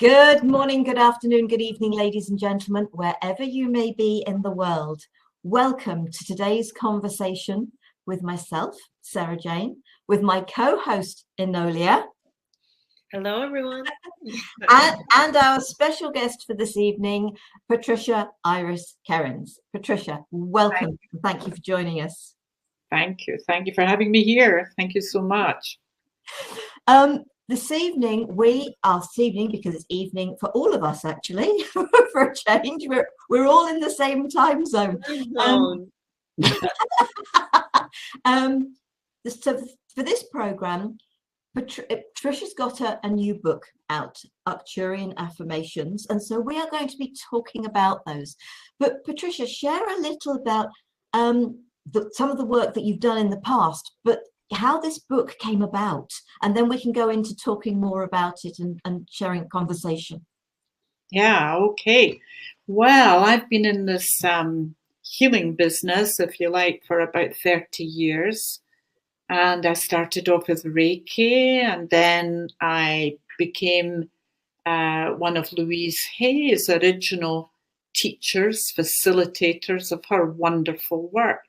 Good morning, good afternoon, good evening, ladies and gentlemen, wherever you may be in the world. Welcome to today's conversation with myself, Sara Jane, with my co-host, Enolia. Hello, everyone. and our special guest for this evening, Patricia Iris Kerins. Patricia, welcome. Thank you for joining us. Thank you. Thank you for having me here. Thank you so much. This evening, because it's evening for all of us, actually, for a change, we're all in the same time zone. So for this program, Patricia's got a new book out, Arcturian Affirmations, and so we are going to be talking about those. But Patricia, share a little about some of the work that you've done in the past, but how this book came about, and then we can go into talking more about it and sharing a conversation. Yeah, okay. Well, I've been in this healing business, if you like, for about 30 years. And I started off with Reiki, and then I became one of Louise Hay's original teachers, facilitators of her wonderful work.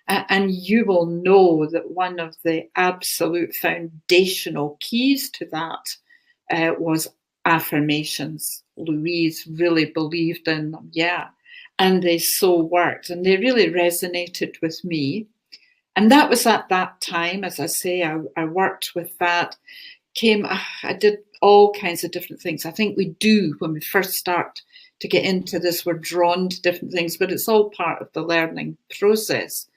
And you will know that one of the absolute foundational keys to that was affirmations. Louise really believed in them, yeah. And they so worked, and they really resonated with me. And that was at that time, as I say, I worked with that. I did all kinds of different things. I think we do when we first start to get into this, we're drawn to different things, but it's all part of the learning process.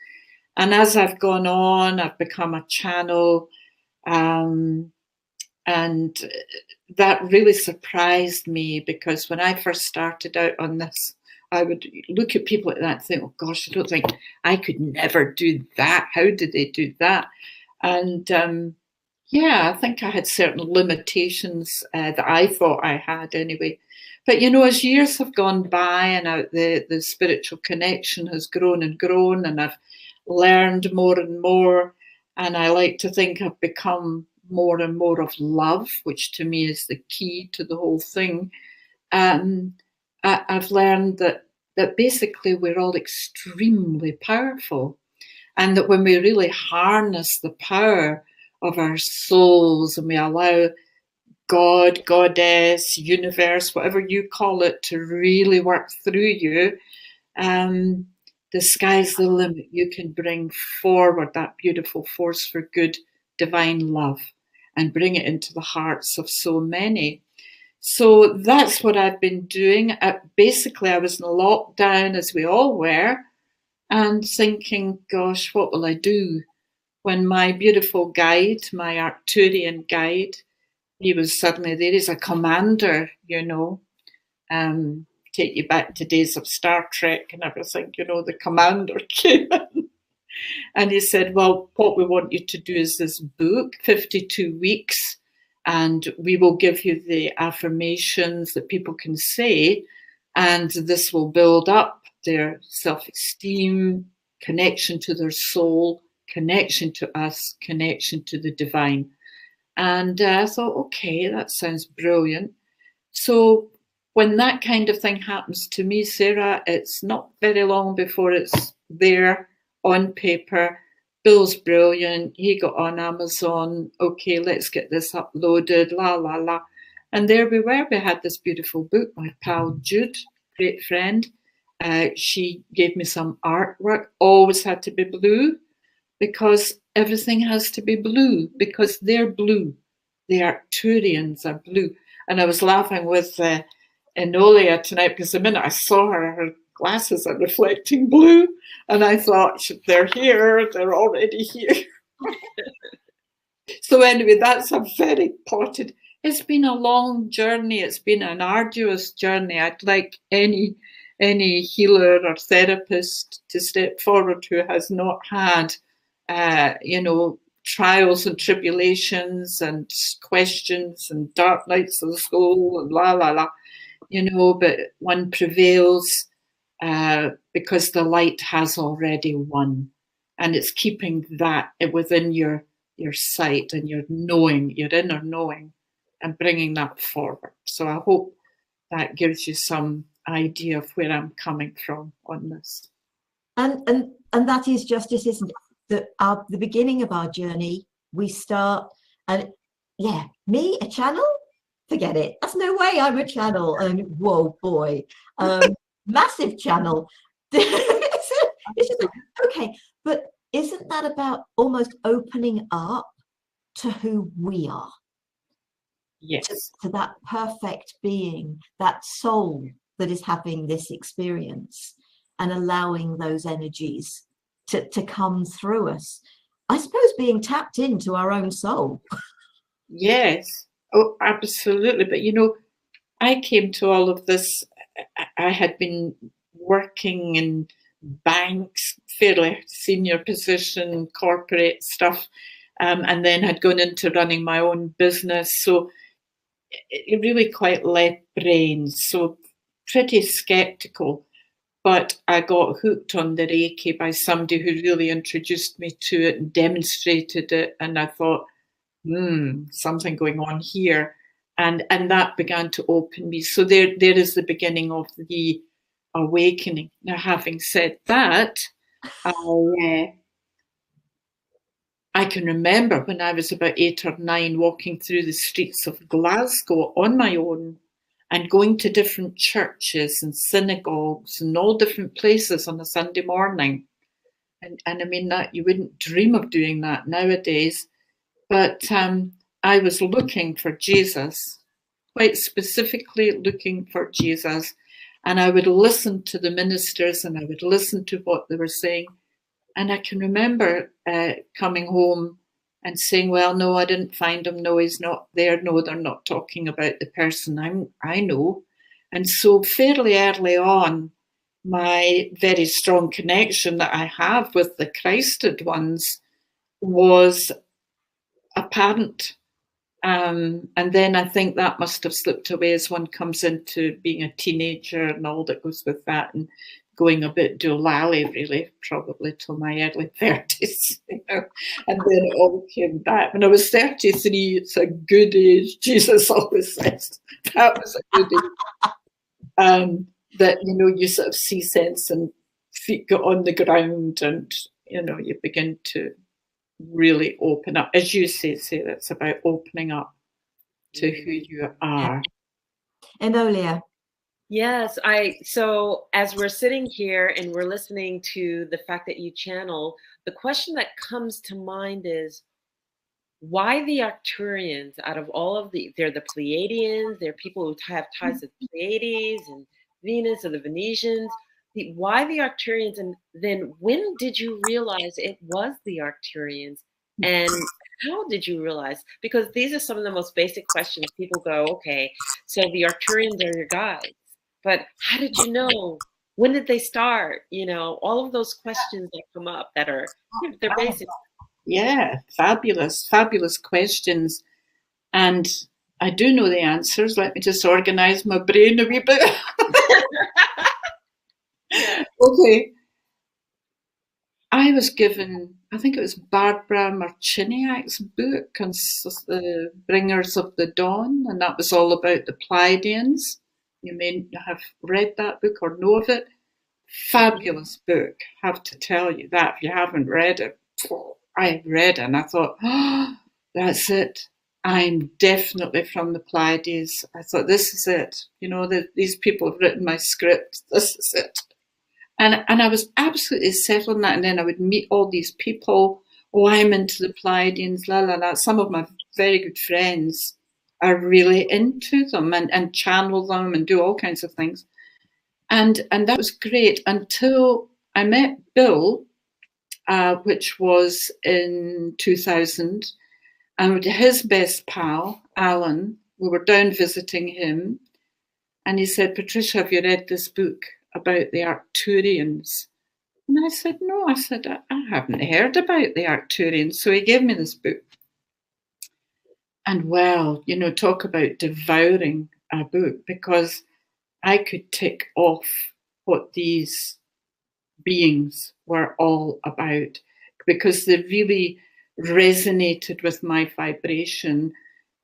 And as I've gone on, I've become a channel, and that really surprised me, because when I first started out on this, I would look at people like that and think, oh gosh, I don't think I could never do that. How did they do that? And yeah, I think I had certain limitations that I thought I had anyway. But, you know, as years have gone by and the spiritual connection has grown and grown, and I've learned more and more, and I like to think I've become more and more of love, which to me is the key to the whole thing. I've learned that basically we're all extremely powerful, and that when we really harness the power of our souls and we allow God, Goddess, universe, whatever you call it, to really work through you, the sky's the limit. You can bring forward that beautiful force for good, divine love, and bring it into the hearts of so many. So that's what I've been doing. Basically, I was in lockdown, as we all were, and thinking, gosh, what will I do? When my beautiful guide, my Arcturian guide, he was suddenly there as a commander, you know, take you back to days of Star Trek and everything, you know, the commander came in. And he said, well, what we want you to do is this book, 52 weeks, and we will give you the affirmations that people can say, and this will build up their self-esteem, connection to their soul, connection to us, connection to the divine. And I thought, okay, that sounds brilliant. So when that kind of thing happens to me, Sarah, it's not very long before it's there on paper. Bill's brilliant. He got on Amazon. Okay, let's get this uploaded. La, la, la. And there we were. We had this beautiful book. My pal Jude, great friend, she gave me some artwork. Always had to be blue, because everything has to be blue, because they're blue. The Arcturians are blue. And I was laughing with Enolia tonight, because the minute I saw her glasses are reflecting blue, and I thought, they're here, they're already here. So anyway, that's a very potted. It's been a long journey. It's been an arduous journey. I'd like any healer or therapist to step forward who has not had, you know, trials and tribulations and questions and dark nights of the soul and la la la, you know. But one prevails because the light has already won, and it's keeping that within your sight and your knowing, your inner knowing. and bringing that forward. So I hope that gives you some idea of where I'm coming from on this. And that is justice, isn't it? That the beginning of our journey, we start, and yeah, me, a channel? Forget it. That's no way I'm a channel. And whoa, boy, massive channel. It's just, okay, but isn't that about almost opening up to who we are? Yes. To that perfect being, that soul that is having this experience, and allowing those energies to come through us. I suppose being tapped into our own soul. Yes. Oh, absolutely. But you know, I came to all of this. I had been working in banks, fairly senior position, corporate stuff, and then had gone into running my own business. So it really quite left brains. So pretty skeptical. But I got hooked on the Reiki by somebody who really introduced me to it and demonstrated it. And I thought, something going on here. And that began to open me. So there is the beginning of the awakening. Now, having said that, I can remember when I was about 8 or 9 walking through the streets of Glasgow on my own and going to different churches and synagogues and all different places on a Sunday morning. And I mean, that you wouldn't dream of doing that nowadays. But I was looking for Jesus, quite specifically looking for Jesus. And I would listen to the ministers and I would listen to what they were saying. And I can remember coming home and saying, well, no, I didn't find him. No, he's not there. No, they're not talking about the person I know. And so fairly early on, my very strong connection that I have with the Christed ones was apparent. And then I think that must have slipped away as one comes into being a teenager and all that goes with that, and going a bit doolally, really, probably till my early 30s. You know? And then it all came back. When I was 33, it's a good age, Jesus always says. That was a good age. That, you know, you sort of see sense and feet get on the ground and, you know, you begin to really open up. As you say, it's about opening up to who you are. Enolia. Yes, so as we're sitting here and we're listening to the fact that you channel, the question that comes to mind is, why the Arcturians out of all of they're the Pleiadians, they're people who have ties to the Pleiades and Venus or the Venetians. Why the Arcturians? And then when did you realize it was the Arcturians? And how did you realize? Because these are some of the most basic questions. People go, okay, so the Arcturians are your guides. But how did you know? When did they start? You know, all of those questions that come up that are, they're basic. Yeah, fabulous, fabulous questions. And I do know the answers. Let me just organize my brain a wee bit. Okay. I was given, I think it was Barbara Marciniak's book on the Bringers of the Dawn, and that was all about the Pleiadians. You may have read that book or know of it. Fabulous book, have to tell you that. If you haven't read it, I read it and I thought, that's it. I'm definitely from the Pleiades. I thought, this is it. You know, these people have written my script. This is it. And I was absolutely settled on that. And then I would meet all these people. Oh, I'm into the Pleiadians, la, la, la. Some of my very good friends are really into them and channel them and do all kinds of things. And that was great until I met Bill, which was in 2000. And his best pal, Alan, we were down visiting him. And he said, Patricia, have you read this book about the Arcturians? And I said, no. I said, I haven't heard about the Arcturians. So he gave me this book. And well, you know, talk about devouring a book, because I could tick off what these beings were all about, because they really resonated with my vibration.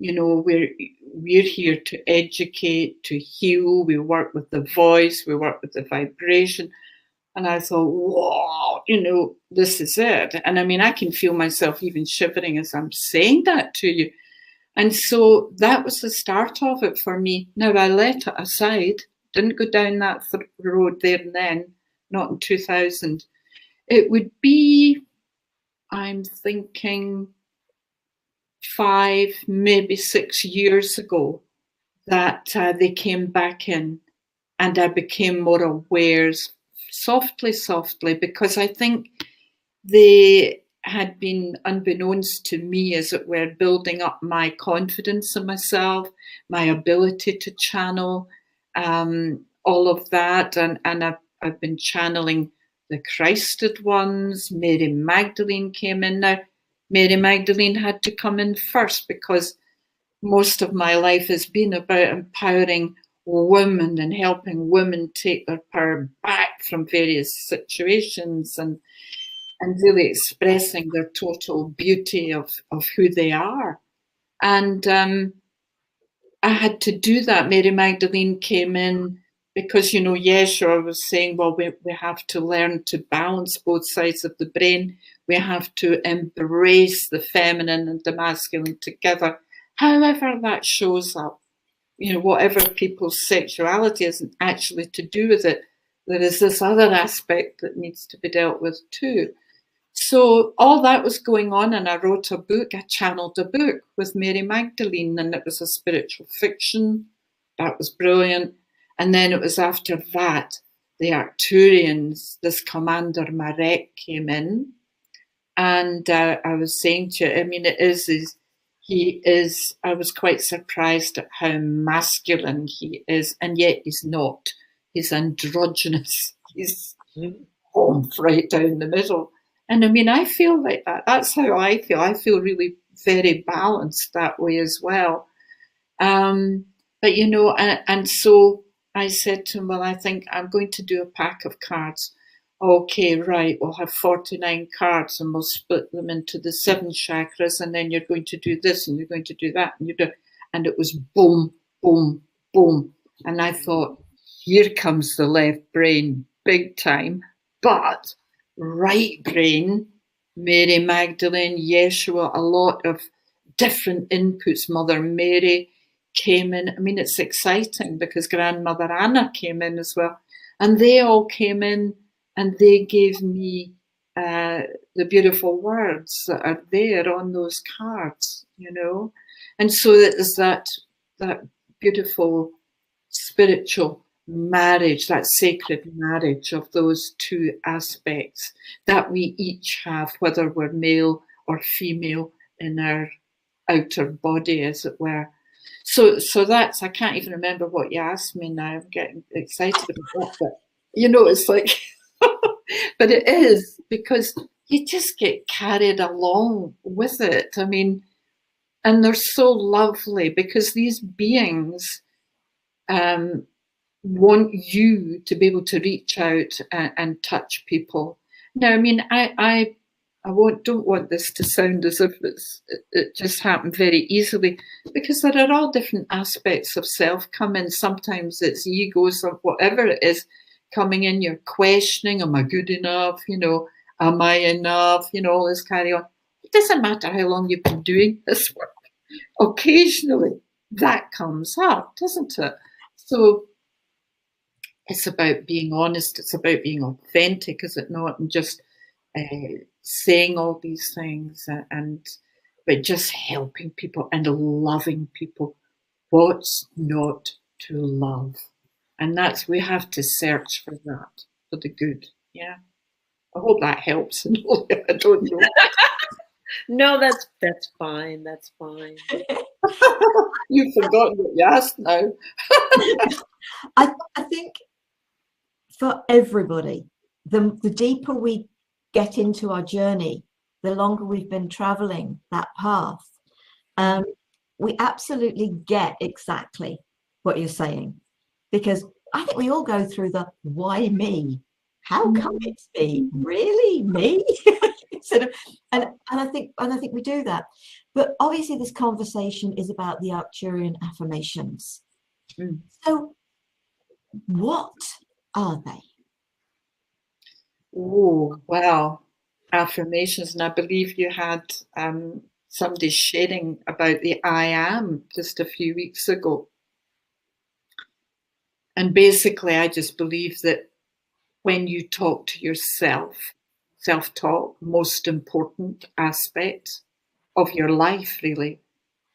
you know, we're here to educate, to heal. We work with the voice, we work with the vibration. And I thought, wow, you know, this is it. And I mean, I can feel myself even shivering as I'm saying that to you. And so that was the start of it for me. Now, I let it aside, didn't go down that road there and then, not in 2000. It would be, I'm thinking, 5, maybe 6 years ago that they came back in, and I became more aware, softly, because I think they had been, unbeknownst to me, as it were, building up my confidence in myself, my ability to channel, all of that. And I've been channeling the Christed ones. Mary Magdalene came in. Now, Mary Magdalene had to come in first because most of my life has been about empowering women and helping women take their power back from various situations and really expressing their total beauty of who they are. And I had to do that. Mary Magdalene came in because, you know, Yeshua was saying, well, we have to learn to balance both sides of the brain. We have to embrace the feminine and the masculine together, however that shows up. You know, whatever people's sexuality isn't actually to do with it. There is this other aspect that needs to be dealt with too. So all that was going on, and I wrote a book. I channeled a book with Mary Magdalene, and it was a spiritual fiction. That was brilliant. And then it was after that, the Arcturians, this Commander Marek came in. And I was saying to you, I mean, I was quite surprised at how masculine he is, and yet he's not. He's androgynous. He's right down the middle. And I mean, I feel like that. That's how I feel. I feel really very balanced that way as well. But, you know, and so I said to him, well, I think I'm going to do a pack of cards. Okay, right, we'll have 49 cards and we'll split them into the 7 chakras, and then you're going to do this and you're going to do that. And it was boom, boom, boom. And I thought, here comes the left brain, big time. But right brain, Mary Magdalene, Yeshua, a lot of different inputs. Mother Mary came in. I mean, it's exciting because Grandmother Anna came in as well. And they all came in and they gave me the beautiful words that are there on those cards, you know. And so there's that beautiful spiritual marriage, that sacred marriage of those two aspects that we each have, whether we're male or female in our outer body, as it were. So that's, I can't even remember what you asked me now. I'm getting excited about that. But, you know, it's like, but it is, because you just get carried along with it. I mean, and they're so lovely because these beings want you to be able to reach out and touch people. Now, I mean, I don't want this to sound as if it just happened very easily, because there are all different aspects of self come in. Sometimes it's egos or whatever it is coming in. You're questioning, am I good enough? You know, am I enough? You know, all this carry on. It doesn't matter how long you've been doing this work. Occasionally that comes up, doesn't it? So it's about being honest. It's about being authentic, is it not? And just saying all these things, but just helping people and loving people. What's not to love? And that's, we have to search for that, for the good. Yeah. I hope that helps. I don't know. No, that's fine. That's fine. You've forgotten what you asked now. I think for everybody, the deeper we get into our journey, the longer we've been traveling that path, we absolutely get exactly what you're saying. Because I think we all go through the why me? How come it's me? Really, me? sort of, and I think we do that. But obviously this conversation is about the Arcturian affirmations. So what are they? Oh, well, affirmations. And I believe you had somebody sharing about the I am just a few weeks ago. And basically, I just believe that when you talk to yourself, self-talk, most important aspect of your life, really,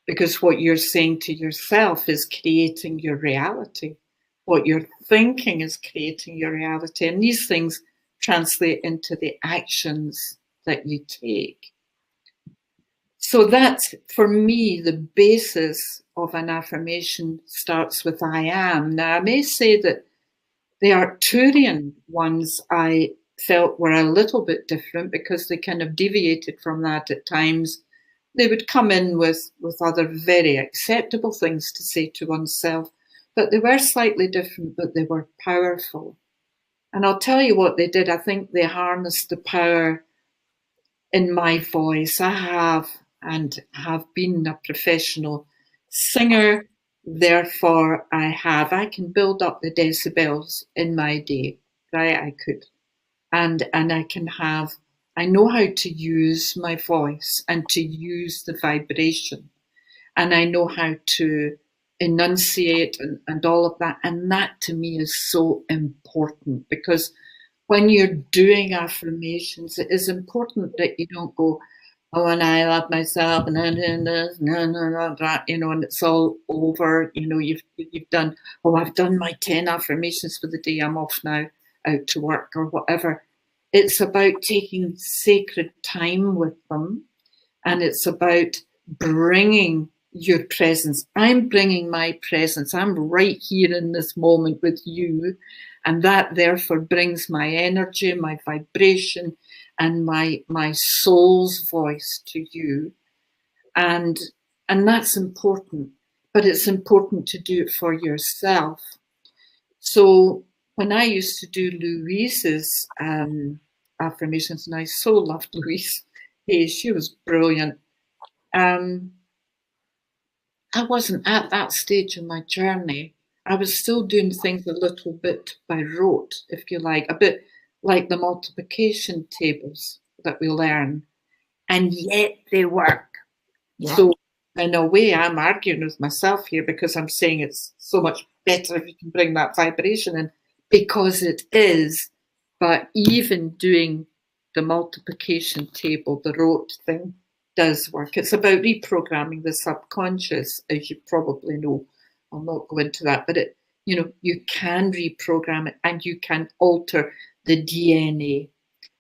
because what you're saying to yourself is creating your reality. What you're thinking is creating your reality. And these things translate into the actions that you take. So that's, for me, the basis of an affirmation starts with I am. Now, I may say that the Arcturian ones I felt were a little bit different because they kind of deviated from that at times. They would come in with other very acceptable things to say to oneself, but they were slightly different, but they were powerful. And I'll tell you what they did. I think they harnessed the power in my voice. I have been a professional singer. Therefore, I can build up the decibels in my day, right? I could. And I know how to use my voice and to use the vibration. And I know how to enunciate and all of that. And that to me is so important, because when you're doing affirmations, it is important that you don't go, oh, and I love myself, and and it's all over. You've done, oh, I've done my 10 affirmations for the day, I'm off now out to work or whatever. It's about taking sacred time with them, and it's about bringing your presence. I'm bringing my presence. I'm right here in this moment with you, and that therefore brings my energy, my vibration, and my soul's voice to you. And that's important, but it's important to do it for yourself. So when I used to do Louise's affirmations, and I so loved Louise, hey, she was brilliant. I wasn't at that stage in my journey. I was still doing things a little bit by rote, if you like, a bit like the multiplication tables that we learn, and yet they work. Yeah. So in a way, I'm arguing with myself here, because I'm saying it's so much better if you can bring that vibration in, because it is. But even doing the multiplication table, the rote thing, does work. It's about reprogramming the subconscious, as you probably know. I'll not go into that, but you can reprogram it, and you can alter the DNA.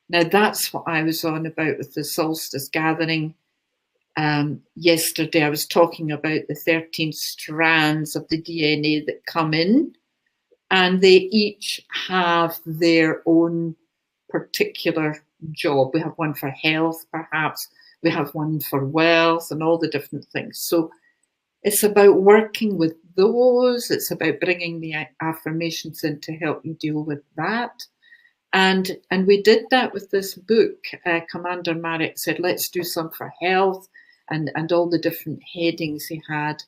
Now, that's what I was on about with the solstice gathering. Yesterday, I was talking about the 13 strands of the DNA that come in, and they each have their own particular job. We have one for health, perhaps. We have one for wealth and all the different things. So it's about working with those. It's about bringing the affirmations in to help you deal with that. And we did that with this book. Commander Marek said, let's do some for health, and all the different headings he had.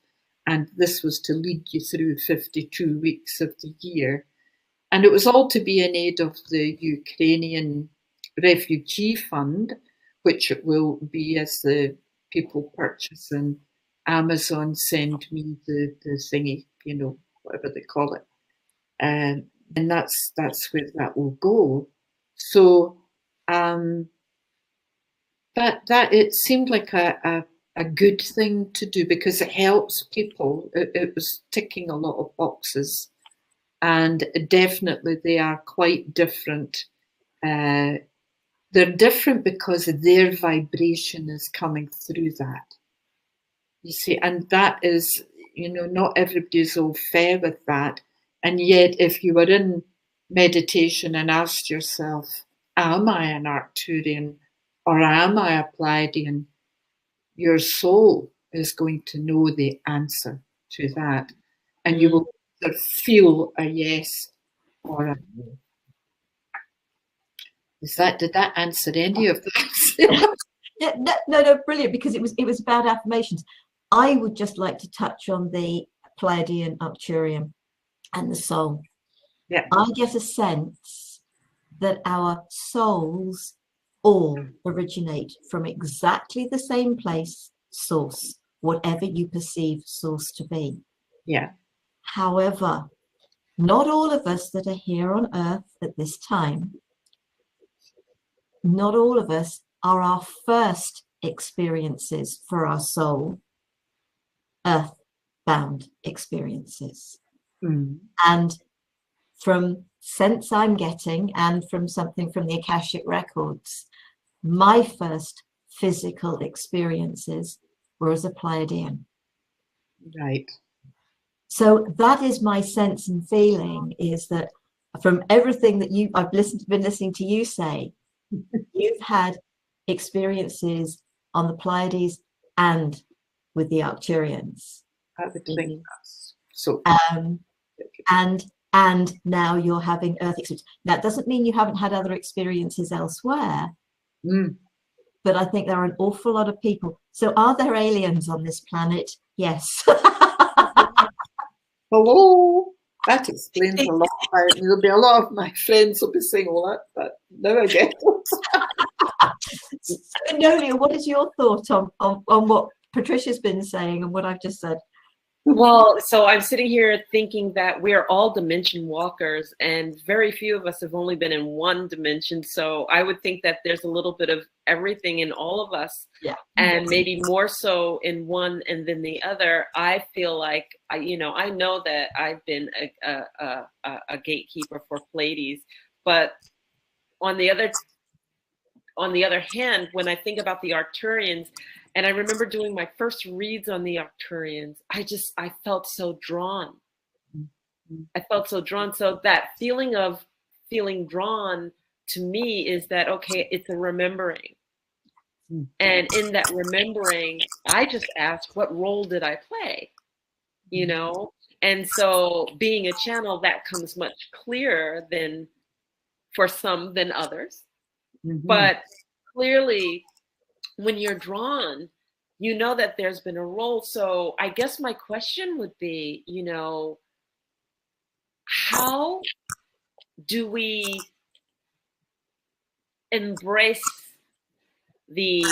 And this was to lead you through 52 weeks of the year. And it was all to be in aid of the Ukrainian Refugee Fund, which it will be as the people purchase, and Amazon send me the thingy, whatever they call it. And that's where that will go. So that it seemed like a good thing to do, because it helps people. It was ticking a lot of boxes, and definitely they are quite different. They're different because their vibration is coming through that. You see, and that is, not everybody's au fait with that. And yet, if you were in meditation and asked yourself, am I an Arcturian or am I a Pleiadian? Your soul is going to know the answer to that. And you will either feel a yes or a no. Did that answer any of that? Yeah, no, brilliant, because it was about affirmations. I would just like to touch on the Pleiadian, Arcturian, and the soul. Yeah. I get a sense that our souls all originate from exactly the same place, source, whatever you perceive source to be. Yeah. However, not all of us that are here on Earth at this time, not all of us are our first experiences for our soul, earth-bound experiences. And from sense I'm getting, and from something from the Akashic records, my first physical experiences were as a Pleiadian. Right. So that is my sense and feeling, is that from everything that I've been listening to you say, you've had experiences on the Pleiades and with the Arcturians. I would think that's so. And now you're having Earth experience. Now, it doesn't mean you haven't had other experiences elsewhere, but I think there are an awful lot of people. So are there aliens on this planet? Yes. Hello. That explains a lot. There'll be a lot of my friends will be saying all that, but now I get it. Enolia, what is your thought on what Patricia's been saying and what I've just said? Well, so I'm sitting here thinking that we're all dimension walkers, and very few of us have only been in one dimension. So I would think that there's a little bit of everything in all of us, and maybe more so in one and then the other. I feel like I know that I've been a gatekeeper for Pleiades, but on the other hand, when I think about the Arcturians, and I remember doing my first reads on the Arcturians, I felt so drawn. I felt so drawn. So that feeling of feeling drawn to me is that, okay, it's a remembering. And in that remembering, I just asked, what role did I play? You know? And so being a channel, that comes much clearer than for some than others. But clearly, when you're drawn, you know that there's been a role. So I guess my question would be, how do we embrace the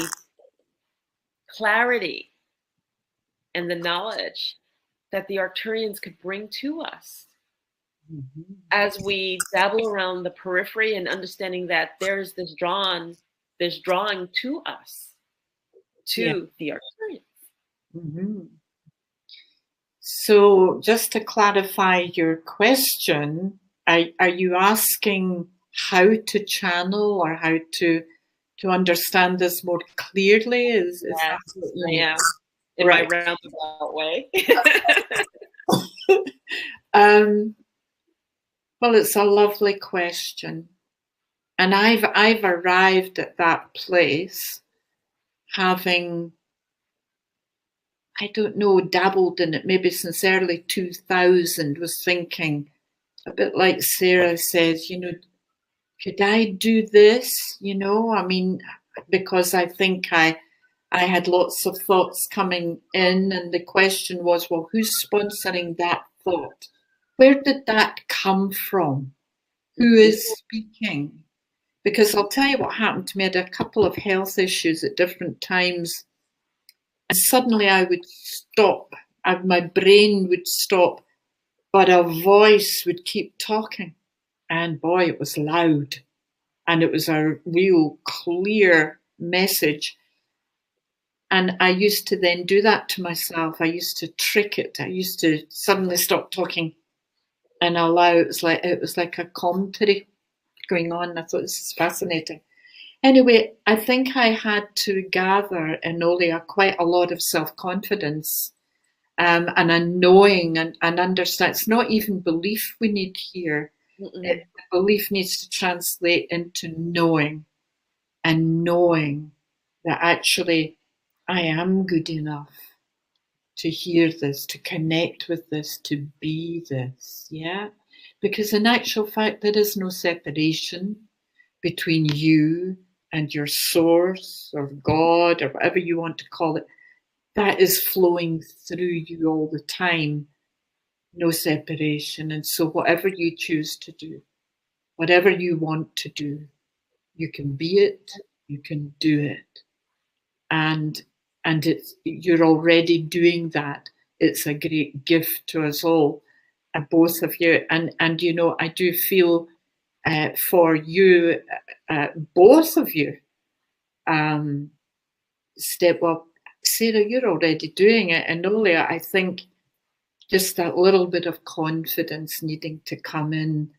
clarity and the knowledge that the Arcturians could bring to us as we dabble around the periphery and understanding that there's this drawing to us, to the Arcturians. So just to clarify your question, are you asking how to channel or how to understand this more clearly? Is that what you mean? In my roundabout way. Well, it's a lovely question. And I've arrived at that place having, I don't know, dabbled in it maybe since early 2000, was thinking, a bit like Sara says, could I do this? I mean, because I think I had lots of thoughts coming in, and the question was, well, who's sponsoring that thought? Where did that come from? Who is speaking? Because I'll tell you what happened to me. I had a couple of health issues at different times, and suddenly I would stop, my brain would stop, but a voice would keep talking. And boy, it was loud. And it was a real clear message. And I used to then do that to myself. I used to trick it. I used to suddenly stop talking and allow, it was like a commentary going on. I thought, this is fascinating. Anyway, I think I had to gather, Enolia, quite a lot of self-confidence and a knowing and understand. It's not even belief we need here. Belief needs to translate into knowing, and knowing that actually I am good enough to hear this, to connect with this, to be this, Because in actual fact, there is no separation between you and your source or God or whatever you want to call it, that is flowing through you all the time. No separation. And so whatever you choose to do, whatever you want to do, you can be it, you can do it. And you're already doing that. It's a great gift to us all, both of you. And you know, I do feel for you, both of you, step up. Sara, you're already doing it. And Enolia, I think just that little bit of confidence needing to come in,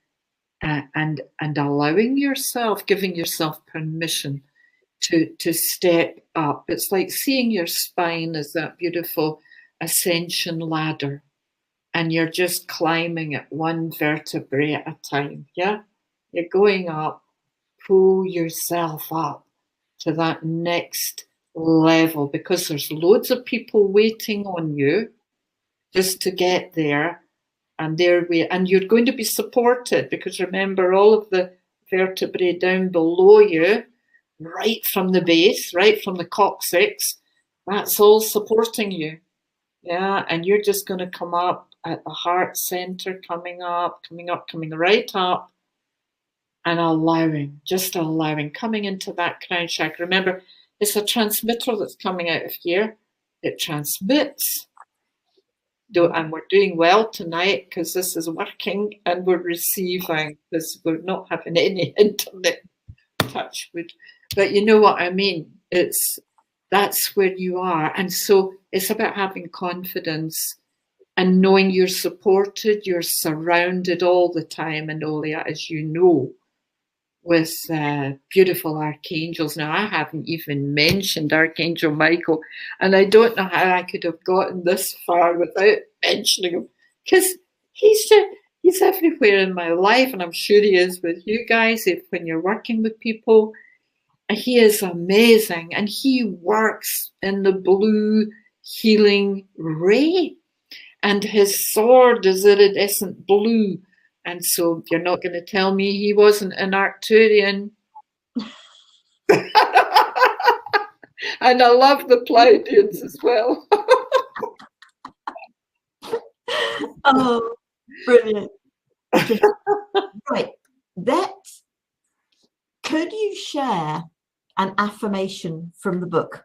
and allowing yourself, giving yourself permission to step up. It's like seeing your spine as that beautiful ascension ladder, and you're just climbing it one vertebrae at a time. Yeah, you're going up. Pull yourself up to that next level, because there's loads of people waiting on you just to get there. And you're going to be supported, because remember, all of the vertebrae down below you, right from the base, right from the coccyx, that's all supporting you. Yeah, and you're just going to come up at the heart center, coming right up, and just allowing, coming into that crown chakra. Remember, it's a transmitter that's coming out of here. It transmits. And we're doing well tonight because this is working, and we're receiving because we're not having any internet touch. But you know what I mean? That's where you are. And so it's about having confidence and knowing you're supported, you're surrounded all the time, Enolia, as you know, with beautiful archangels. Now, I haven't even mentioned Archangel Michael, and I don't know how I could have gotten this far without mentioning him, because he's everywhere in my life, and I'm sure he is with you guys when you're working with people. He is amazing, and he works in the blue healing ray, and his sword is iridescent blue. And so you're not going to tell me he wasn't an Arcturian. And I love the Pleiadians as well. Oh, brilliant. Right. Could you share an affirmation from the book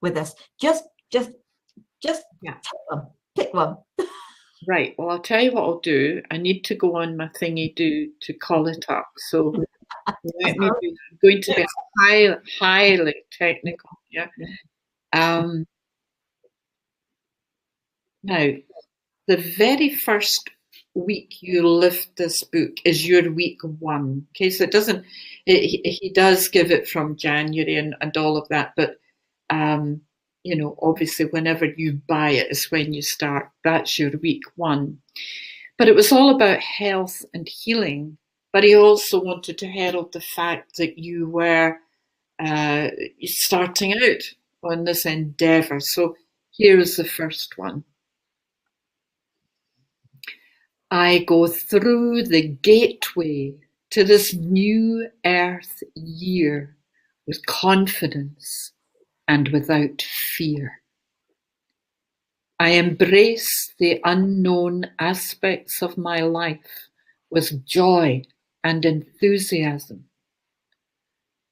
with us? Just Yeah. Pick one. Right. Well, I'll tell you what I'll do. I need to go on my thingy to call it up. So let me be going to be highly technical. Yeah. Now, the very first week you lift this book is your week 1. Okay, so it doesn't. He does give it from January and all of that, but you know, obviously, whenever you buy it is when you start. That's your week 1. But it was all about health and healing. But he also wanted to herald the fact that you were starting out on this endeavor. So here is the first one. I go through the gateway to this new earth year with confidence and without fear. I embrace the unknown aspects of my life with joy and enthusiasm.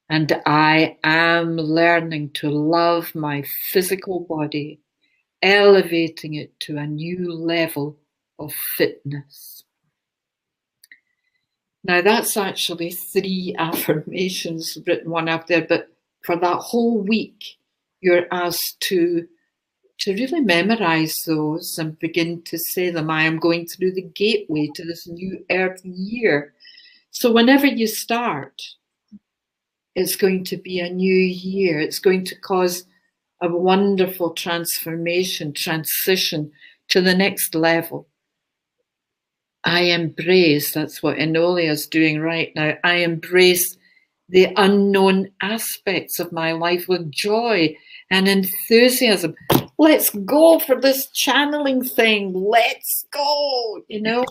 And I am learning to love my physical body, elevating it to a new level of fitness. Now, that's actually 3 affirmations written one up there, but for that whole week, you're asked to really memorize those and begin to say them. I am going through the gateway to this new earth year. So whenever you start, it's going to be a new year. It's going to cause a wonderful transformation, transition to the next level. I embrace, that's what Enolia is doing right now. I embrace the unknown aspects of my life with joy and enthusiasm. Let's go for this channeling thing. Let's go, you know.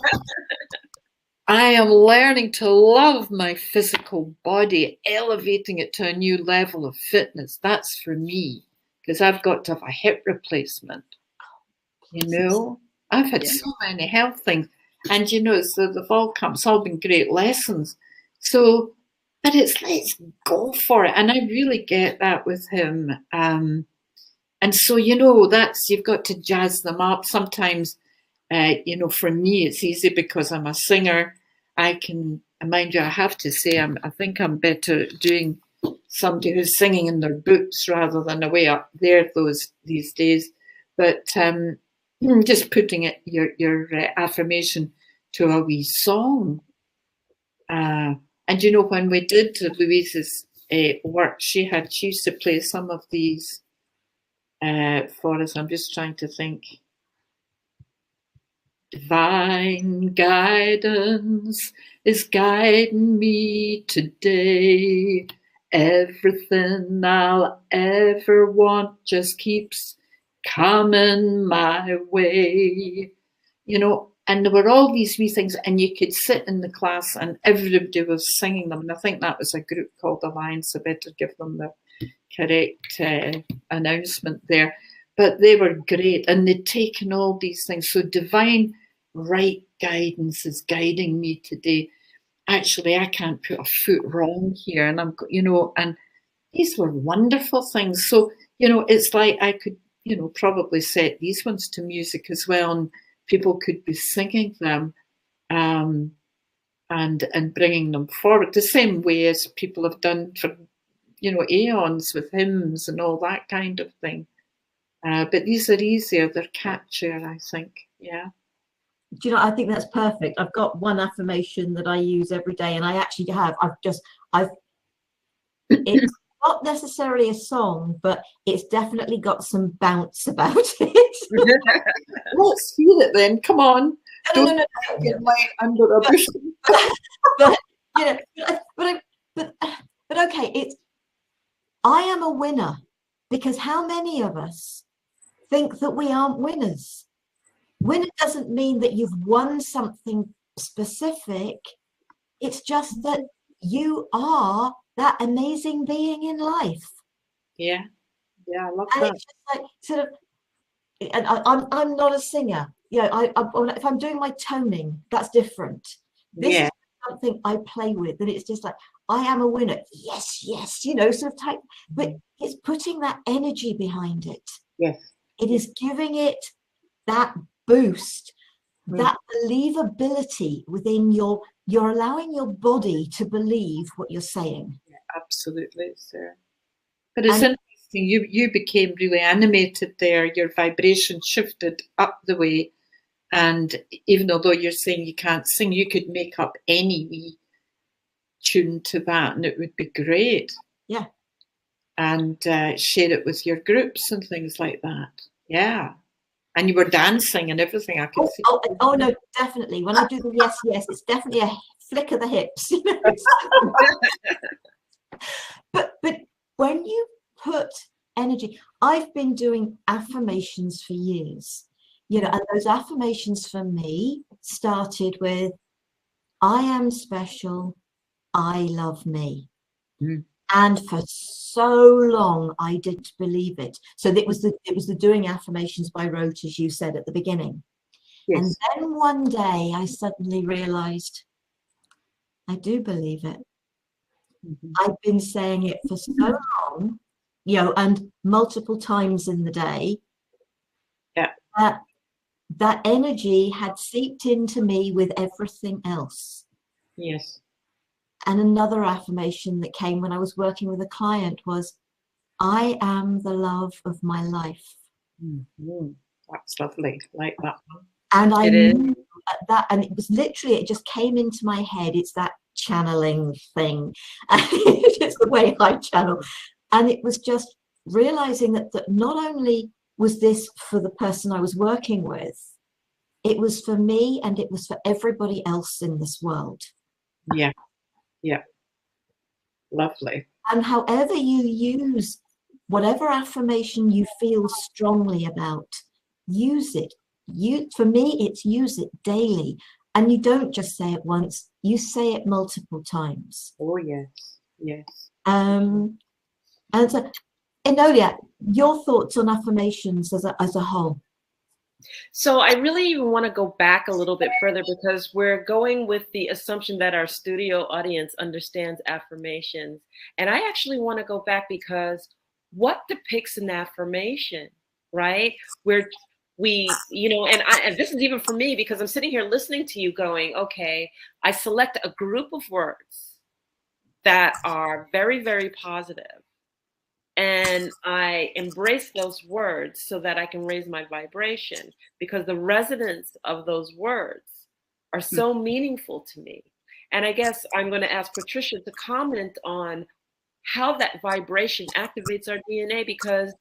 I am learning to love my physical body, elevating it to a new level of fitness. That's for me, because I've got to have a hip replacement. You know, I've had so many health things, and so they've all come. It's all been great lessons. So, but it's let's go for it, and I really get that with him. And so that's you've got to jazz them up. Sometimes, for me, it's easy because I'm a singer. I can, mind you, I have to say, I think I'm better doing somebody who's singing in their boots rather than away up there these days. But just putting it your affirmation to a wee song. And when we did Louise's work, she used to play some of these for us. I'm just trying to think. Divine guidance is guiding me today. Everything I'll ever want just keeps coming my way. And there were all these wee things, and you could sit in the class and everybody was singing them. And I think that was a group called Alliance. I better give them the correct announcement there. But they were great, and they'd taken all these things. So divine right guidance is guiding me today. Actually, I can't put a foot wrong here. And and these were wonderful things. So, it's like I could, probably set these ones to music as well. And people could be singing them and bringing them forward the same way as people have done for, aeons with hymns and all that kind of thing. But these are easier. They're catchier, I think. Yeah. Do you know, I think that's perfect. I've got one affirmation that I use every day, and I actually have. It's not necessarily a song, but it's definitely got some bounce about it. Let's hear it then. Come on. No. Get light under a bush. But okay, I am a winner, because how many of us think that we aren't winners? Winner doesn't mean that you've won something specific. It's just that you are that amazing being in life. Yeah, I love and that. It's just like sort of, and I'm not a singer. If I'm doing my toning, that's different. This is something I play with, and it's just like, I am a winner. Yes, sort of type. But it's putting that energy behind it. Yes. It is giving it that boost, that believability within you're allowing your body to believe what you're saying. Yeah, absolutely, Sarah. But it's interesting, you became really animated there. Your vibration shifted up the way. And even although you're saying you can't sing, you could make up any wee tune to that, and it would be great. Yeah. And share it with your groups and things like that. Yeah. And you were dancing and everything. I could see. Oh no, definitely. When I do the yes, it's definitely a flick of the hips. But when you put energy, I've been doing affirmations for years, and those affirmations for me started with, I am special, I love me. And for so long, I didn't believe it. So it was the doing affirmations by rote, as you said at the beginning. Yes. And then one day I suddenly realized I do believe it. I've been saying it for so long, and multiple times in the day. Yeah. That energy had seeped into me with everything else. Yes. And another affirmation that came when I was working with a client was, I am the love of my life. That's lovely. Like that one. And I knew that, and it was literally, it just came into my head. It's that channeling thing. It's the way I channel. And it was just realizing that not only was this for the person I was working with, it was for me, and it was for everybody else in this world. Yeah. Lovely. And however you use whatever affirmation you feel strongly about, use it. For me, it's use it daily. And you don't just say it once, you say it multiple times. Oh, yes. Yes. And so, Enolia, your thoughts on affirmations as a whole? So I really even want to go back a little bit further, because we're going with the assumption that our studio audience understands affirmations. And I actually want to go back, because what depicts an affirmation, right? Where we, and this is even for me, because I'm sitting here listening to you going, okay, I select a group of words that are very, very positive. And I embrace those words so that I can raise my vibration, because the resonance of those words are so meaningful to me. And I guess I'm going to ask Patricia to comment on how that vibration activates our DNA, because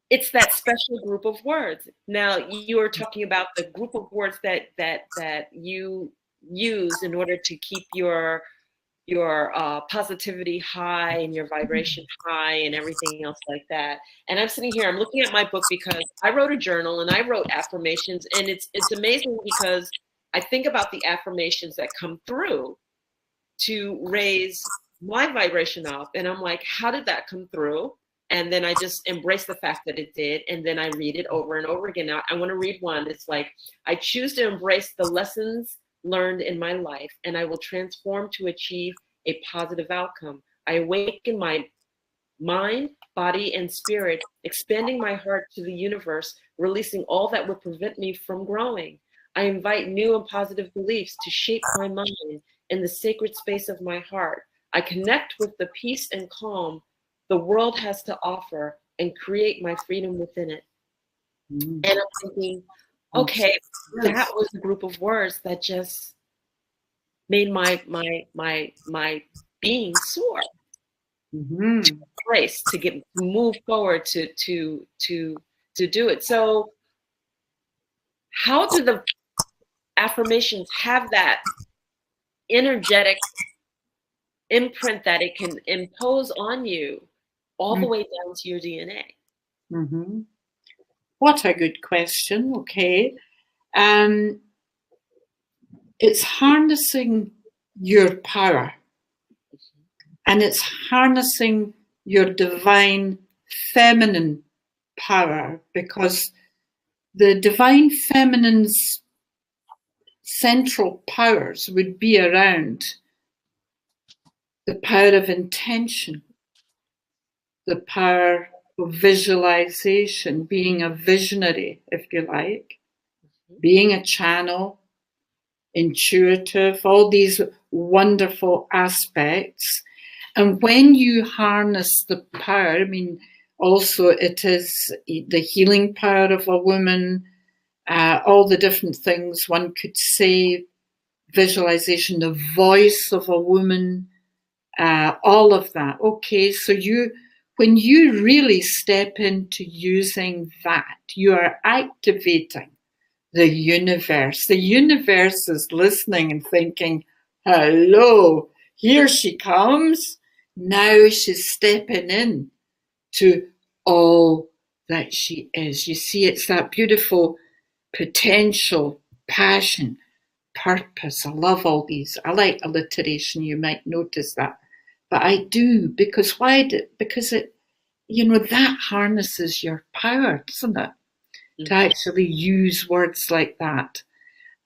it's that special group of words. Now, you are talking about the group of words that you use in order to keep your positivity high and your vibration high and everything else like that. And I'm sitting here, I'm looking at my book, because I wrote a journal and I wrote affirmations, and it's amazing, because I think about the affirmations that come through to raise my vibration up, and I'm like, how did that come through? And then I just embrace the fact that it did, and then I read it over and over again. Now I want to read one. It's like, I choose to embrace the lessons learned in my life, and I will transform to achieve a positive outcome. I awaken my mind, body, and spirit, expanding my heart to the universe, releasing all that would prevent me from growing. I invite new and positive beliefs to shape my mind in the sacred space of my heart. I connect with the peace and calm the world has to offer and create my freedom within it. And I'm thinking, okay, that was a group of words that just made my being soar, to embrace, to move forward, to do it. So, how do the affirmations have that energetic imprint that it can impose on you all the way down to your DNA? What a good question. Okay. It's harnessing your power, and it's harnessing your divine feminine power, because the divine feminine's central powers would be around the power of intention, the power of visualization, being a visionary, if you like, being a channel, intuitive, all these wonderful aspects. And when you harness the power, I mean, also it is the healing power of a woman, all the different things one could say, visualization, the voice of a woman, all of that. Okay, so when you really step into using that, you are activating the universe. The universe is listening and thinking, hello, here she comes. Now she's stepping in to all that she is. You see, it's that beautiful potential, passion, purpose. I love all these. I like alliteration. You might notice that. But I do, because because it, that harnesses your power, doesn't it? To actually use words like that.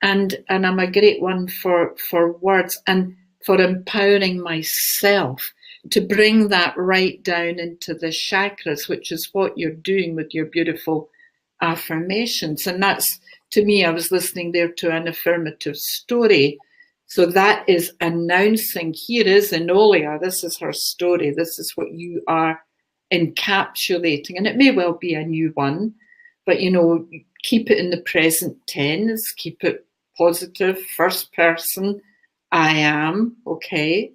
And I'm a great one for words and for empowering myself to bring that right down into the chakras, which is what you're doing with your beautiful affirmations. And that's, to me, I was listening there to an affirmative story. So that is announcing, here is Enolia, this is her story, this is what you are encapsulating. And it may well be a new one, but, keep it in the present tense, keep it positive, first person, I am, okay?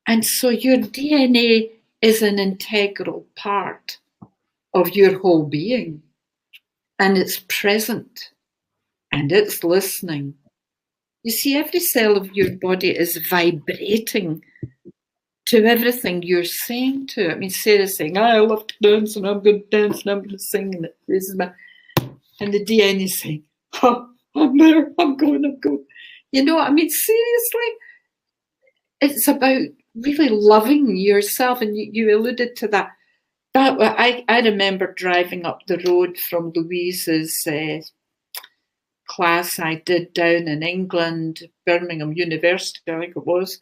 And so your DNA is an integral part of your whole being, and it's present, and it's listening. You see, every cell of your body is vibrating to everything you're saying to it. I mean, Sarah's saying, I love to dance, and I'm going to dance, and I'm going to sing, and this is my... And the DNA is saying, oh, I'm there, I'm going. You know, I mean, seriously, it's about really loving yourself. And you alluded to that. I remember driving up the road from Louise's class I did down in England, Birmingham University, I think it was.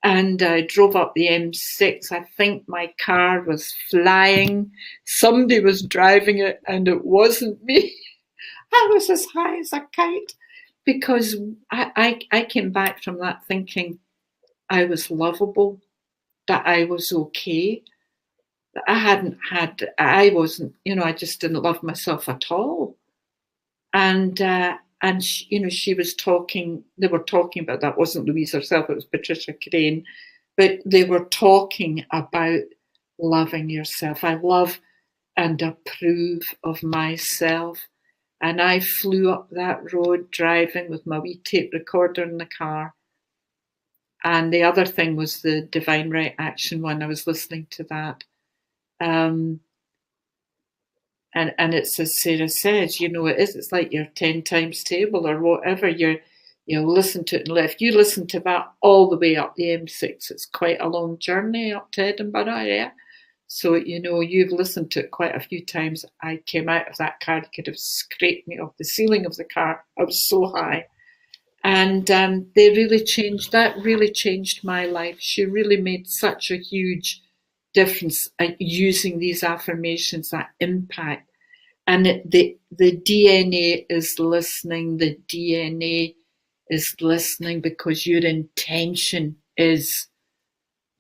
And I drove up the M6. I think my car was flying. Somebody was driving it, and it wasn't me. I was as high as a kite because I came back from that thinking I was lovable, that I was okay, that I wasn't, you know, I just didn't love myself at all. And she, you know, they were talking about, that wasn't Louise herself, it was Patricia Kerins, but they were talking about loving yourself. I love and approve of myself. And I flew up that road driving with my wee tape recorder in the car. And the other thing was the Divine Right Action one. I was listening to that. And it's as Sara says, you know, it's like your 10 times table or whatever. You listen to it, and if you listen to that all the way up the M6, it's quite a long journey up to Edinburgh, yeah. So, you know, you've listened to it quite a few times. I came out of that car, you could have scraped me off the ceiling of the car. I was so high. And that really changed my life. She really made such a huge difference at using these affirmations, that impact. And the DNA is listening. The DNA is listening because your intention is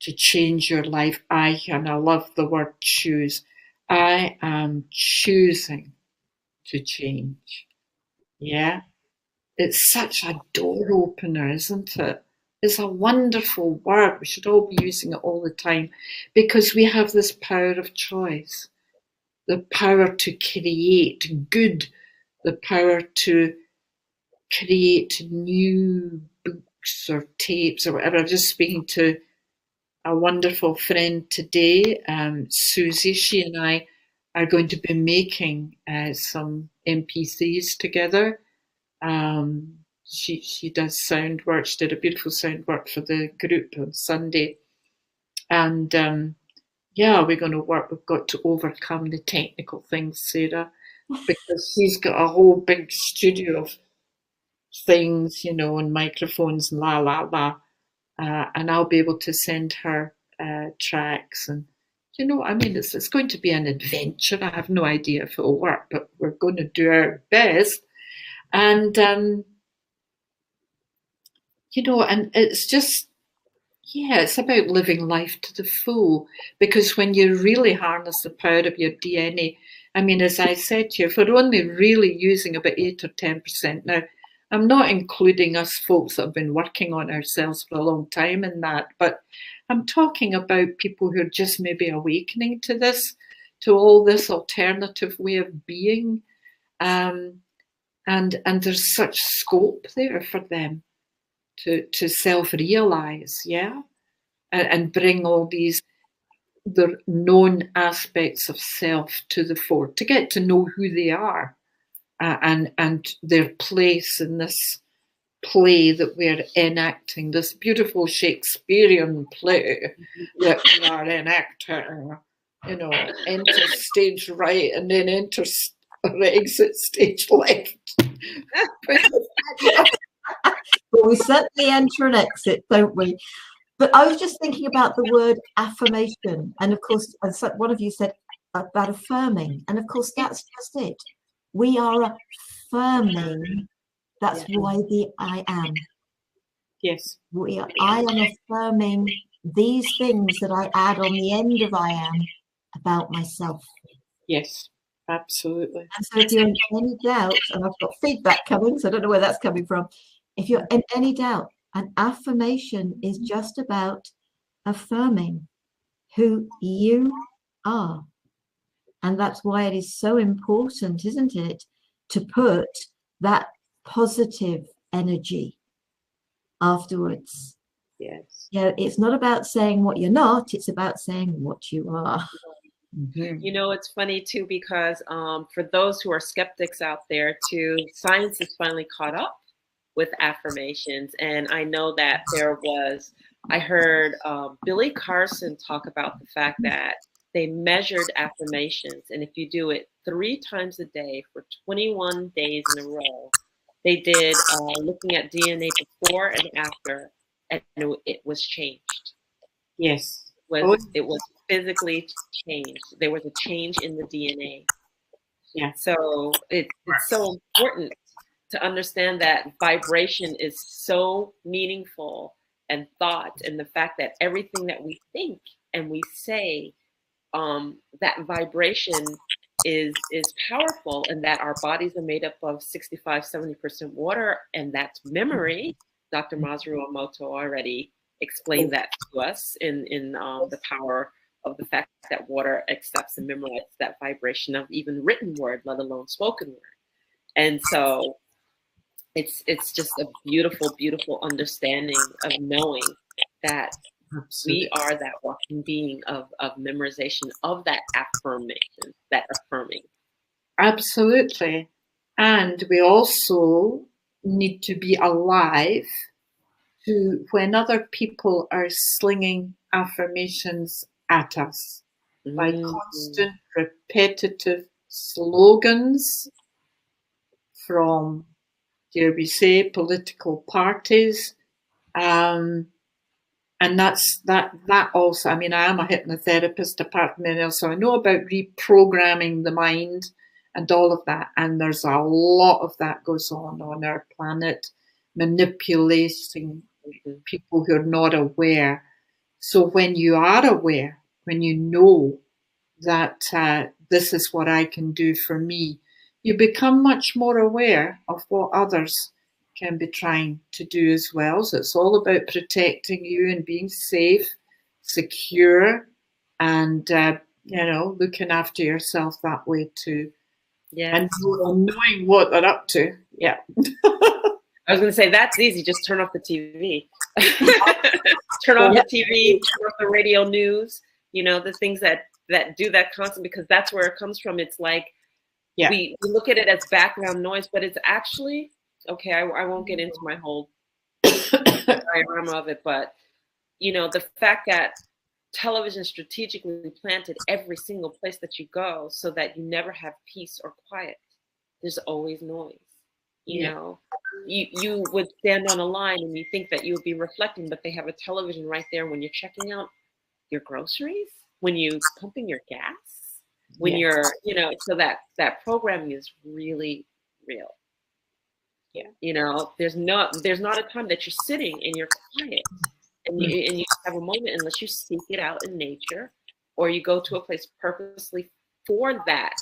to change your life. And I love the word choose. I am choosing to change. Yeah. It's such a door opener, isn't it? It's a wonderful word. We should all be using it all the time because we have this power of choice, the power to create good, the power to create new books or tapes or whatever. I was just speaking to a wonderful friend today, Susie. She and I are going to be making some MP3s together. She does sound work. She did a beautiful sound work for the group on Sunday. And we're going to work. We've got to overcome the technical things, Sara, because she's got a whole big studio of things, you know, and microphones and la la la. And I'll be able to send her tracks. And, you know, I mean, it's going to be an adventure. I have no idea if it'll work, but we're going to do our best. And, you know, and it's just, it's about living life to the full. Because when you really harness the power of your DNA, I mean, as I said to you, if we're only really using about 8 or 10%, now, I'm not including us folks that have been working on ourselves for a long time in that, but I'm talking about people who are just maybe awakening to this, to all this alternative way of being. And there's such scope there for them to self-realize, and bring all these the known aspects of self to the fore, to get to know who they are. And their place in this play that we're enacting, this beautiful Shakespearean play that we are enacting, you know, enter stage right and then exit stage left. Well, we certainly enter and exit, don't we? But I was just thinking about the word affirmation. And of course, as one of you said about affirming. And of course, that's just it. We are affirming. That's why the I am. Yes. I am affirming these things that I add on the end of I am about myself. Yes, absolutely. And so if you're in any doubt, and I've got feedback coming, so I don't know where that's coming from. If you're in any doubt, an affirmation is just about affirming who you are. And that's why it is so important, isn't it, to put that positive energy afterwards. Yes. You know, it's not about saying what you're not, it's about saying what you are. You know, it's funny too, because for those who are skeptics out there too, science has finally caught up with affirmations. And I know that I heard Billy Carson talk about the fact that they measured affirmations. And if you do it 3 times a day for 21 days in a row, they did looking at DNA before and after, and it was changed. Yes. It was physically changed. There was a change in the DNA. Yeah. So it's so important to understand that vibration is so meaningful, and thought, and the fact that everything that we think and we say, that vibration is powerful, and that our bodies are made up of 65-70% water, and that's memory. Dr. Masaru Emoto already explained that to us in the power of the fact that water accepts and memorizes that vibration of even written word, let alone spoken word. And so it's just a beautiful, beautiful understanding of knowing that we are that walking being of memorization of that affirmation, that affirming. Absolutely. And we also need to be alive to when other people are slinging affirmations at us by constant, repetitive slogans from, dare we say, political parties. And that also, I mean, I am a hypnotherapist apart from anything else, so I know about reprogramming the mind and all of that. And there's a lot of that goes on our planet, manipulating people who are not aware. So when you are aware, when you know that this is what I can do for me, you become much more aware of what others can be trying to do as well. So it's all about protecting you and being safe, secure, and looking after yourself that way too. Yeah, and knowing what they're up to. Yeah. I was going to say that's easy. Just turn off the TV. Turn off the TV. Turn off the radio news. You know, the things that do that constantly, because that's where it comes from. It's like we look at it as background noise, but it's actually okay. I won't get into my whole diagram of it, but you know, the fact that television strategically planted every single place that you go so that you never have peace or quiet. There's always noise. You know, you would stand on a line and you think that you would be reflecting, but they have a television right there when you're checking out your groceries, when you're pumping your gas, when you're, you know, so that programming is really real. Yeah. You know, there's not a time that you're sitting and you're quiet and you have a moment unless you seek it out in nature, or you go to a place purposely for that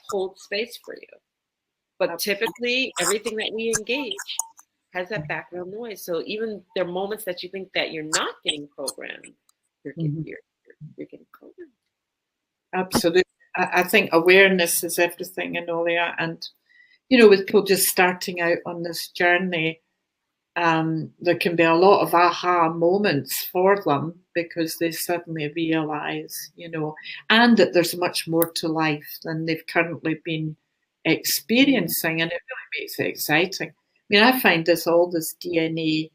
holds space for you. But typically, everything that we engage has that background noise. So even there are moments that you think that you're not getting programmed, you're getting programmed. Absolutely. I think awareness is everything, Enolia. And, you know, with people just starting out on this journey, there can be a lot of aha moments for them because they suddenly realize, you know, and that there's much more to life than they've currently been experiencing, and it really makes it exciting. I mean, I find all this DNA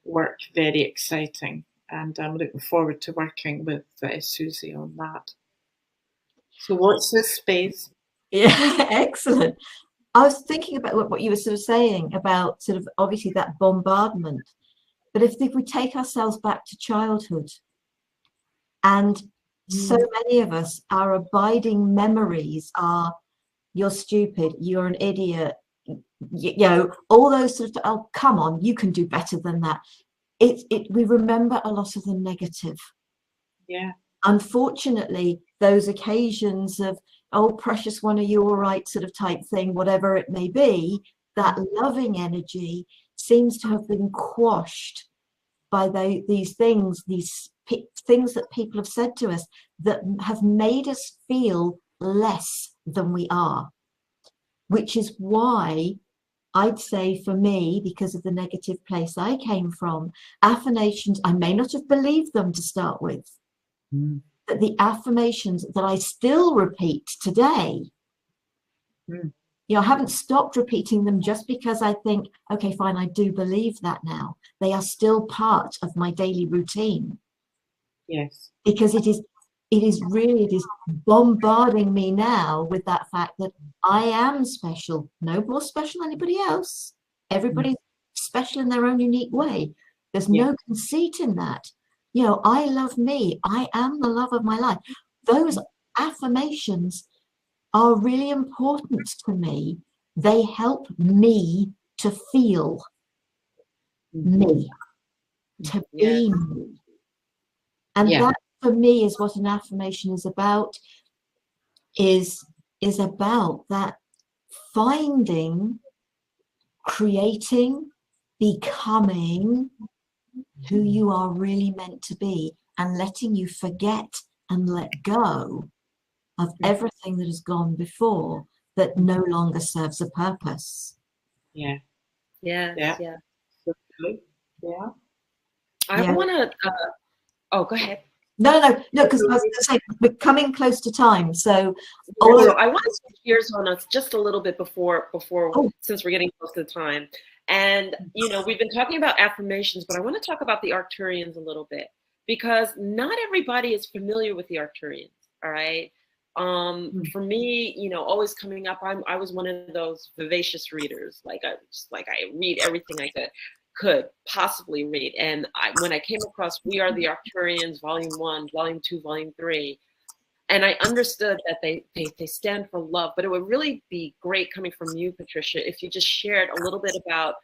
work very exciting, and I'm looking forward to working with Susie on that. So watch this space. Yeah, excellent. I was thinking about what you were sort of saying about sort of obviously that bombardment, but if we take ourselves back to childhood, and so many of us, our abiding memories are, you're stupid, you're an idiot, you know, all those sort of, oh, come on, you can do better than that. We remember a lot of the negative. Yeah. Unfortunately, those occasions of, oh, precious one, are you all right, sort of type thing, whatever it may be, that loving energy seems to have been quashed by these things that people have said to us that have made us feel less than we are, which is why I'd say for me, because of the negative place I came from, affirmations, I may not have believed them to start with. that the affirmations that I still repeat today, I haven't stopped repeating them just because I think, okay, fine, I do believe that now. They are still part of my daily routine. Yes. Because it is bombarding me now with that fact that I am special, no more special than anybody else. Everybody's special in their own unique way. There's no conceit in that. I love me. I am the love of my life. Those affirmations are really important to me. They help me to feel me, to be me. And that, for me, is what an affirmation is about, is about that finding, creating, becoming who you are really meant to be, and letting you forget and let go of everything that has gone before that no longer serves a purpose. Yeah. I want to oh, go ahead. No, because I was going to say we're coming close to time. So I want to switch gears on us just a little bit before since we're getting close to the time. And we've been talking about affirmations, but I want to talk about the Arcturians a little bit, because not everybody is familiar with the Arcturians. All right. For me, always coming up, I was one of those vivacious readers. I read everything I could possibly read. And when I came across We Are the Arcturians, Volume 1, Volume 2, Volume 3, and I understood that they stand for love. But it would really be great coming from you, Patricia, if you just shared a little bit about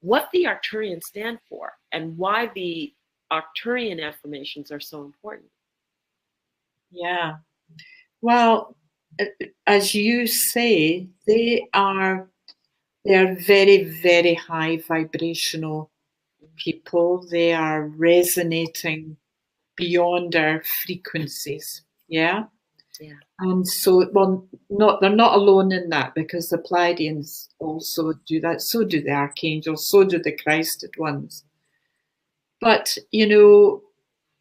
what the Arcturians stand for and why the Arcturian affirmations are so important. Yeah. Well, as you say, they are very, very high vibrational people. They are resonating beyond our frequencies. Yeah. And so, they're not alone in that, because the Pleiadians also do that. So do the archangels. So do the Christed ones. But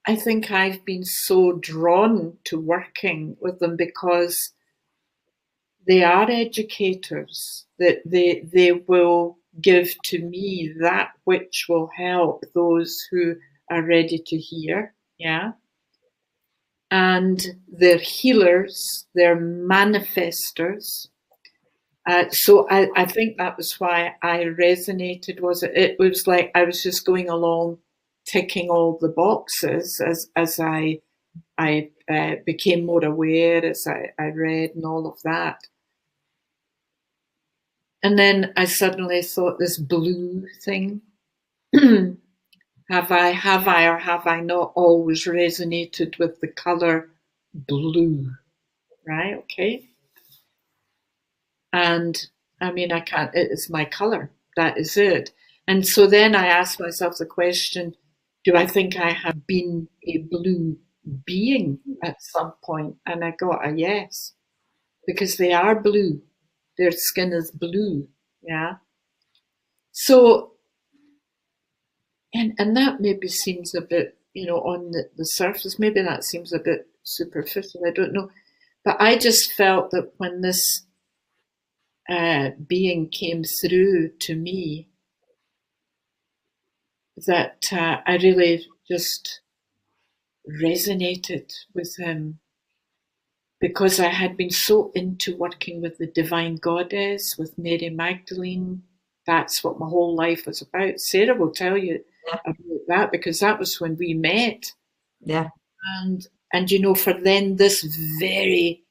I think I've been so drawn to working with them because they are educators, that they will give to me that which will help those who are ready to hear. Yeah. And they're healers, they're manifestors. So I think that was why I resonated. It was like I was just going along, ticking all the boxes as I became more aware, as I read and all of that. And then I suddenly thought, this blue thing, have I or have I not always resonated with the color blue? Right? Okay. And I mean, I can't, it is my color. That is it. And so then I asked myself the question, do I think I have been a blue being at some point? And I got a yes, because they are blue. Their skin is blue. Yeah. So, and that maybe seems a bit, on the surface, maybe that seems a bit superficial. I don't know. But I just felt that when this being came through to me, that I really just resonated with him, because I had been so into working with the Divine Goddess, with Mary Magdalene. That's what my whole life was about. Sara will tell you about that, because that was when we met. Yeah. And for then this very,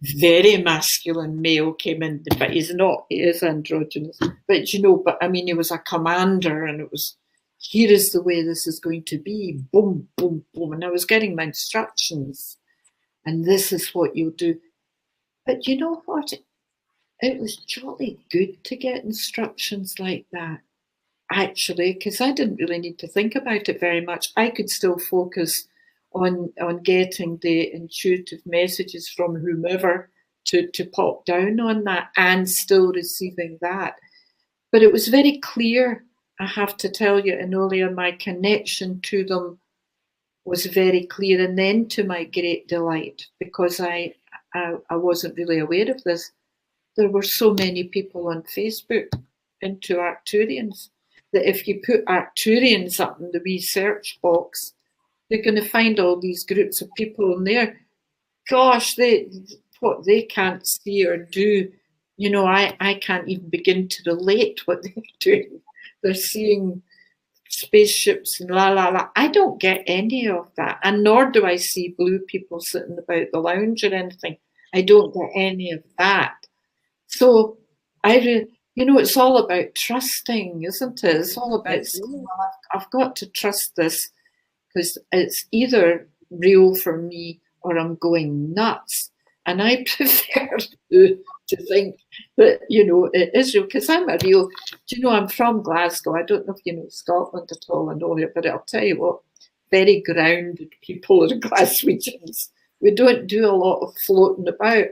very masculine male came in, but he is androgynous. But I mean, he was a commander, and it was, here is the way this is going to be. Boom, boom, boom. And I was getting my instructions, and this is what you'll do. But you know what? It was jolly good to get instructions like that, actually, because I didn't really need to think about it very much. I could still focus on getting the intuitive messages from whomever to pop down on that, and still receiving that. But it was very clear, I have to tell you, Enolia, my connection to them was very clear. And then, to my great delight, because I wasn't really aware of this, there were so many people on Facebook into Arcturians that if you put Arcturians up in the wee search box, you're going to find all these groups of people in there. Gosh, what they can't see or do, you know, I can't even begin to relate what they're doing. They're seeing spaceships and la la la. I don't get any of that, and nor do I see blue people sitting about the lounge or anything. I don't get any of that. So you know, it's all about trusting, isn't it? It's all about saying, well, I've got to trust this, because it's either real for me or I'm going nuts. And I prefer to think that, you know, it is real, because I'm a real, do you know, I'm from Glasgow. I don't know if you know Scotland at all, Enolia, but I'll tell you what, very grounded people are Glaswegians. We don't do a lot of floating about.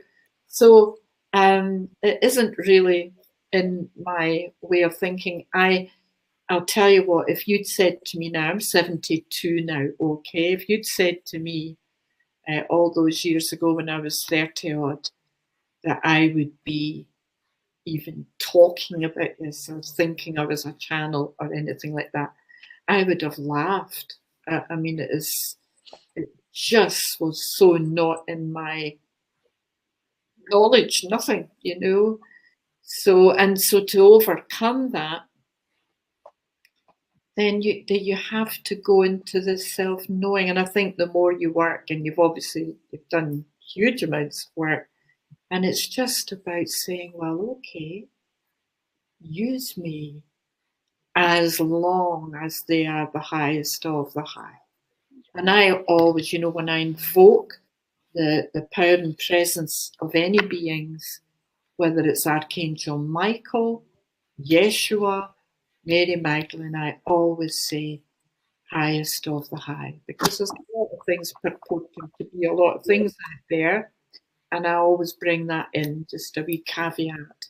So it isn't really in my way of thinking. I'll tell you what, if you'd said to me now, I'm 72 now, okay, if you'd said to me all those years ago when I was 30 odd, that I would be even talking about this or thinking I was a channel or anything like that, I would have laughed. I mean, it just was so not in my knowledge, nothing, you know. So to overcome that, then you have to go into this self-knowing. And I think the more you work, and you've done huge amounts of work, and it's just about saying, well, okay, use me as long as they are the highest of the high. And I always, you know, when I invoke the power and presence of any beings, whether it's Archangel Michael, Yeshua, Mary Magdalene, I always say highest of the high, because there's a lot of things purporting to be a lot of things out there, and I always bring that in, just a wee caveat.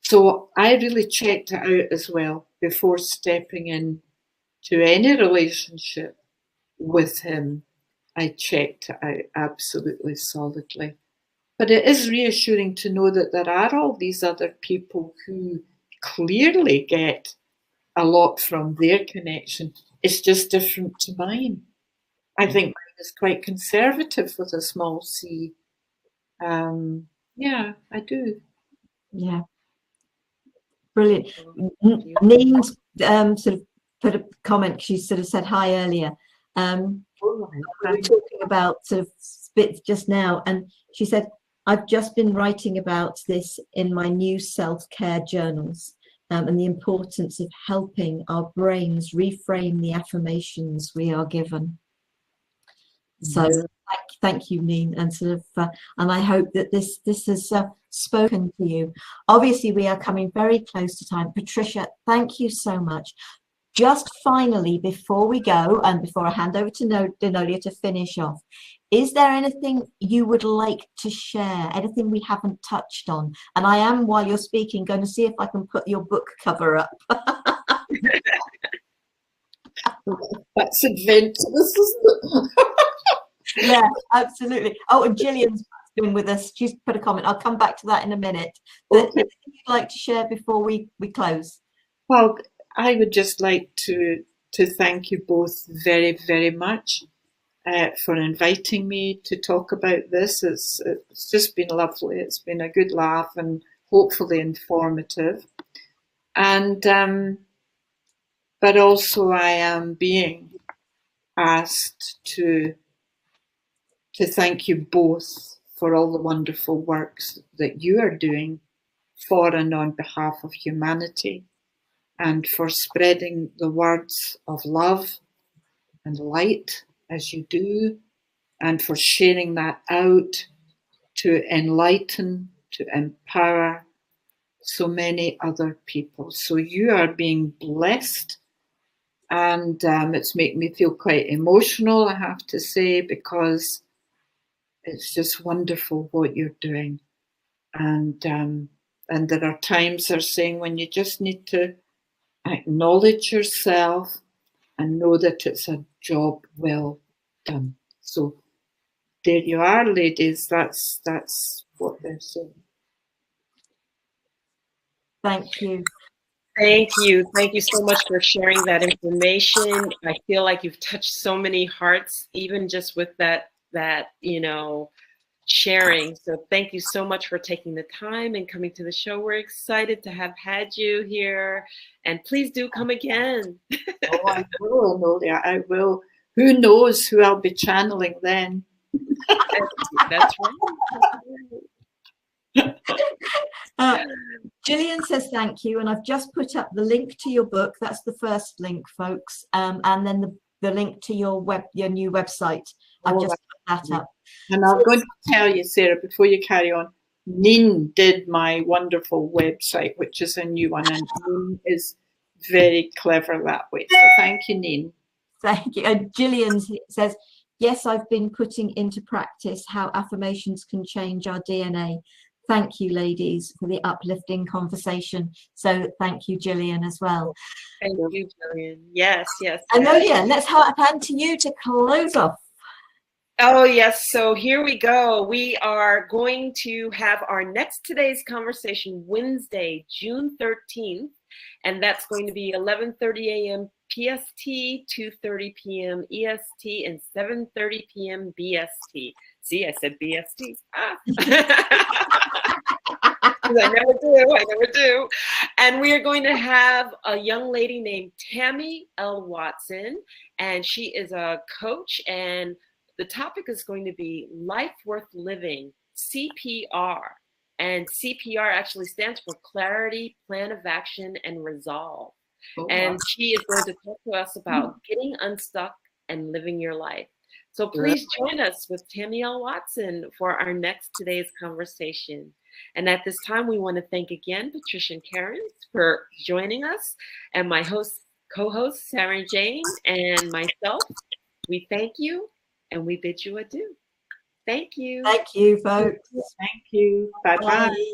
So I really checked it out as well before stepping in to any relationship with him. I checked it out absolutely solidly. But it is reassuring to know that there are all these other people who clearly get a lot from their connection. It's just different to mine. I think mine is quite conservative with a small c. Yeah, I do. Yeah. Brilliant. Neen's sort of put a comment. She sort of said hi earlier. We were talking about sort of spits just now, and she said, I've just been writing about this in my new self-care journals, and the importance of helping our brains reframe the affirmations we are given. So thank you, Neen, and sort of, and I hope that this has spoken to you. Obviously, we are coming very close to time. Patricia, thank you so much. Just finally, before we go, and before I hand over to Enolia to finish off, is there anything you would like to share? Anything we haven't touched on? And I am, while you're speaking, going to see if I can put your book cover up. That's adventurous, isn't it? Yeah, absolutely. Oh, and Gillian's been with us. She's put a comment. I'll come back to that in a minute. But anything you'd like to share before we close? Well, I would just like to thank you both very, very much for inviting me to talk about this. It's just been lovely. It's been a good laugh and hopefully informative. And but also I am being asked to thank you both for all the wonderful works that you are doing for and on behalf of humanity, and for spreading the words of love and light as you do, and for sharing that out to enlighten, to empower so many other people. So you are being blessed, and it's making me feel quite emotional, I have to say, because it's just wonderful what you're doing. And there are times they're saying when you just need to acknowledge yourself and know that it's a job well done. So there you are, ladies. That's what they're saying. Thank you. Thank you. Thank you so much for sharing that information. I feel like you've touched so many hearts, even just with that, sharing. So thank you so much for taking the time and coming to the show. We're excited to have had you here, and please do come again. Oh, I will, Enolia, I will. Who knows who I'll be channeling then? That's right. Gillian says thank you, and I've just put up the link to your book. That's the first link, folks, and then the link to your new website. I've just put that up. And I'm going to tell you, Sarah, before you carry on, Nin did my wonderful website, which is a new one, and Nin is very clever that way. So thank you, Nin. Thank you. Gillian says, yes, I've been putting into practice how affirmations can change our DNA. Thank you, ladies, for the uplifting conversation. So thank you, Gillian, as well. Thank you, Gillian. Yes, yes. Enolia, let's hand to you to close off. Oh, yes. So here we go. We are going to have our next today's conversation Wednesday, June 13th, and that's going to be 11:30 a.m. PST, 2:30 p.m. EST, and 7:30 p.m. BST. See, I said BST. I never do. And we are going to have a young lady named Tammy L. Watson, and she is a coach, and the topic is going to be Life Worth Living, CPR. And CPR actually stands for Clarity, Plan of Action, and Resolve. Oh, and wow. She is going to talk to us about getting unstuck and living your life. So please join us with Tammy L. Watson for our next today's conversation. And at this time, we want to thank again Patricia Kerins for joining us, and my co-host, Sara Jane, and myself. We thank you, and we bid you adieu. Thank you. Thank you, folks. Thank you. Bye-bye.